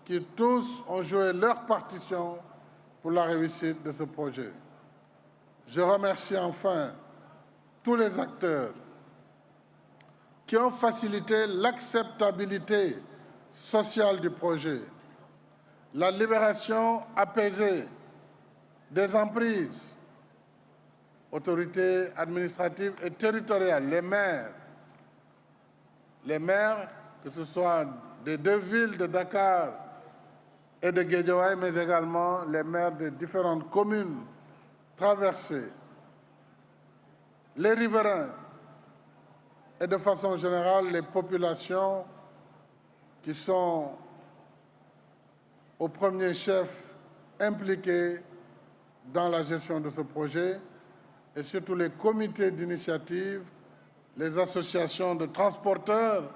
qui tous ont joué leur partition pour la réussite de ce projet. Je remercie enfin tous les acteurs qui ont facilité l'acceptabilité sociale du projet, la libération apaisée des emprises, autorités administratives et territoriales, les maires, que ce soit des deux villes de Dakar et de Guédiawaye, mais également les maires des différentes communes traversées, les riverains et de façon générale les populations qui sont au premier chef impliquées dans la gestion de ce projet et surtout les comités d'initiative, les associations de transporteurs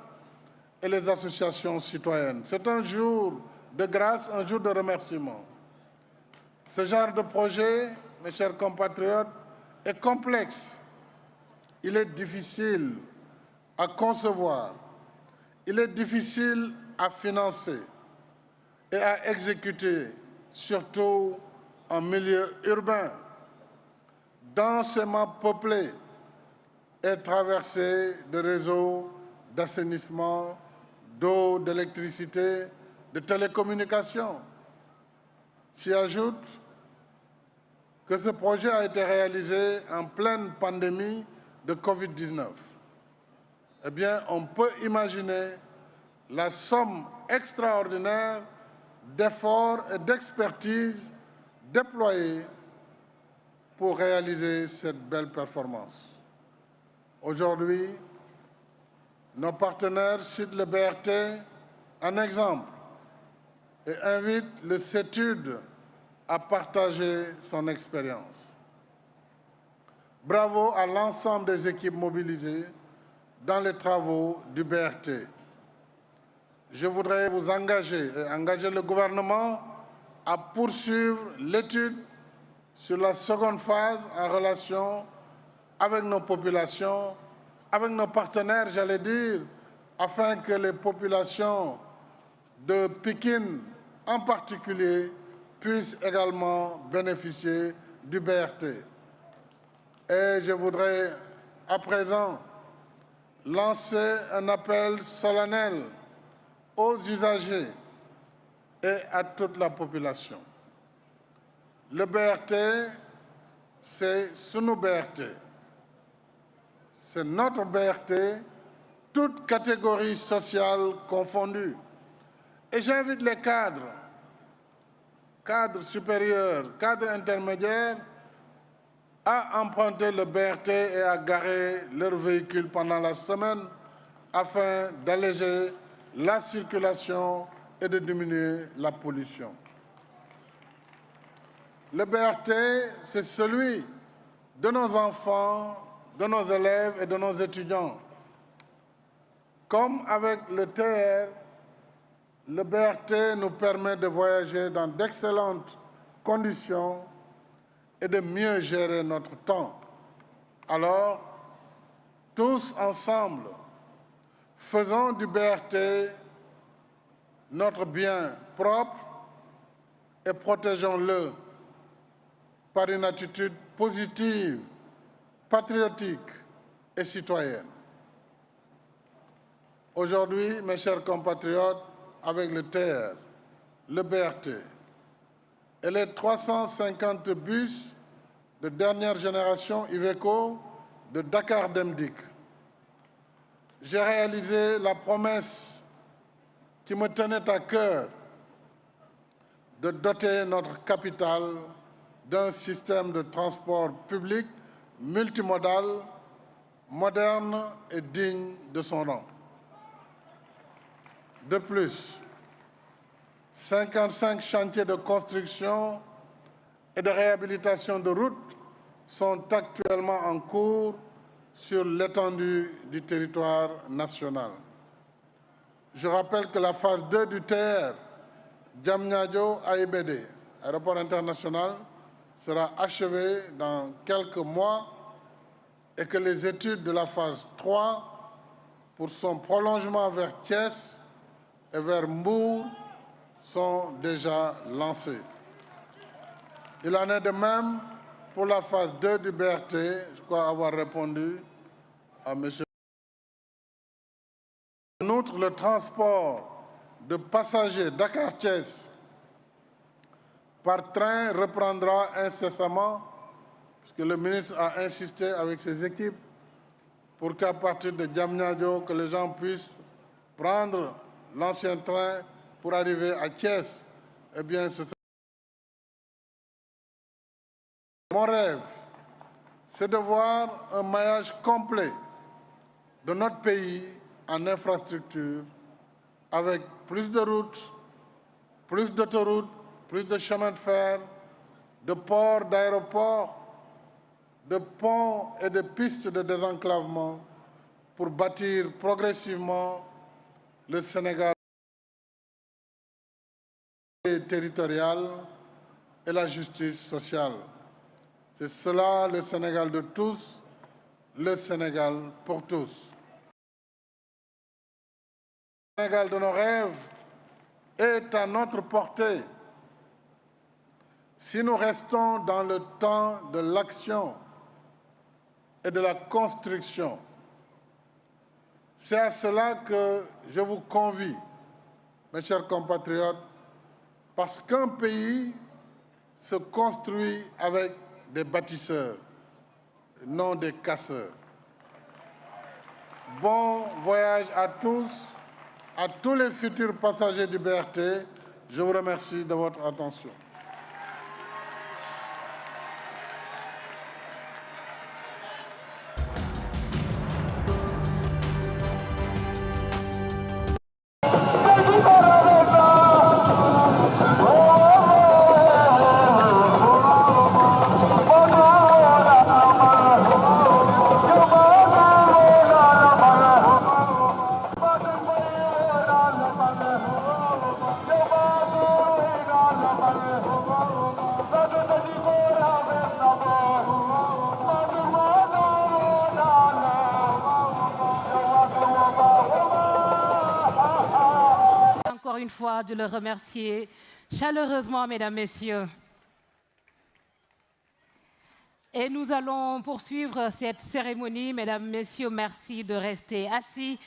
et les associations citoyennes. C'est un jour de grâce, un jour de remerciement. Ce genre de projet, mes chers compatriotes, est complexe. Il est difficile à concevoir, il est difficile à financer et à exécuter, surtout en milieu urbain, densément peuplé et traversé de réseaux d'assainissement, d'eau, d'électricité, de télécommunications. S'y ajoute que ce projet a été réalisé en pleine pandémie de Covid-19. Eh bien, on peut imaginer la somme extraordinaire d'efforts et d'expertise déployés pour réaliser cette belle performance. Aujourd'hui, nos partenaires citent le BRT en exemple et invitent le CETUD à partager son expérience. Bravo à l'ensemble des équipes mobilisées dans les travaux du BRT. Je voudrais vous engager et engager le gouvernement à poursuivre l'étude sur la seconde phase en relation avec nos populations, avec nos partenaires, j'allais dire, afin que les populations de Pikine en particulier puissent également bénéficier du BRT. Et je voudrais à présent lancer un appel solennel aux usagers et à toute la population. Le BRT, c'est Sunu BRT. C'est notre BRT, toutes catégories sociales confondues. Et j'invite les cadres supérieurs, cadres intermédiaires, à emprunter le BRT et à garer leurs véhicules pendant la semaine afin d'alléger la circulation et de diminuer la pollution. Le BRT, c'est celui de nos enfants, de nos élèves et de nos étudiants. Comme avec le TR, le BRT nous permet de voyager dans d'excellentes conditions et de mieux gérer notre temps. Alors, tous ensemble, faisons du BRT notre bien propre et protégeons-le par une attitude positive, patriotique et citoyenne. Aujourd'hui, mes chers compatriotes, avec le TR, le BRT et les 350 bus de dernière génération Iveco de Dakar Demdik, j'ai réalisé la promesse qui me tenait à cœur de doter notre capitale d'un système de transport public multimodal, moderne et digne de son nom. De plus, 55 chantiers de construction et de réhabilitation de routes sont actuellement en cours sur l'étendue du territoire national. Je rappelle que la phase 2 du TR, Diamniadio-AIBD, aéroport international, sera achevée dans quelques mois et que les études de la phase 3 pour son prolongement vers Thiès et vers Mbour sont déjà lancés. Il en est de même pour la phase 2 du BRT. Je crois avoir répondu à M. En outre, le transport de passagers Dakar-Thiès par train reprendra incessamment, puisque le ministre a insisté avec ses équipes pour qu'à partir de Diamniadio, que les gens puissent prendre l'ancien train pour arriver à Thiès. Eh bien, mon rêve, c'est de voir un maillage complet de notre pays en infrastructure, avec plus de routes, plus d'autoroutes, plus de chemins de fer, de ports, d'aéroports, de ponts et de pistes de désenclavement pour bâtir progressivement le Sénégal territorial et la justice sociale. C'est cela le Sénégal de tous, le Sénégal pour tous. Le Sénégal de nos rêves est à notre portée si nous restons dans le temps de l'action et de la construction. C'est à cela que je vous convie, mes chers compatriotes, parce qu'un pays se construit avec des bâtisseurs, non des casseurs. Bon voyage à tous les futurs passagers du BRT. Je vous remercie de votre attention. Encore une fois, de le remercier chaleureusement, mesdames, messieurs. Et nous allons poursuivre cette cérémonie. Mesdames, messieurs, merci de rester assis.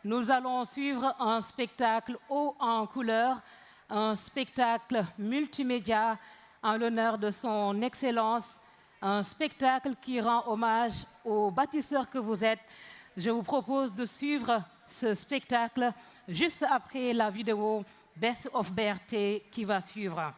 Nous allons suivre un spectacle haut en couleur, un spectacle multimédia en l'honneur de son Excellence, un spectacle qui rend hommage aux bâtisseurs que vous êtes. Je vous propose de suivre ce spectacle juste après la vidéo Best of BRT qui va suivre.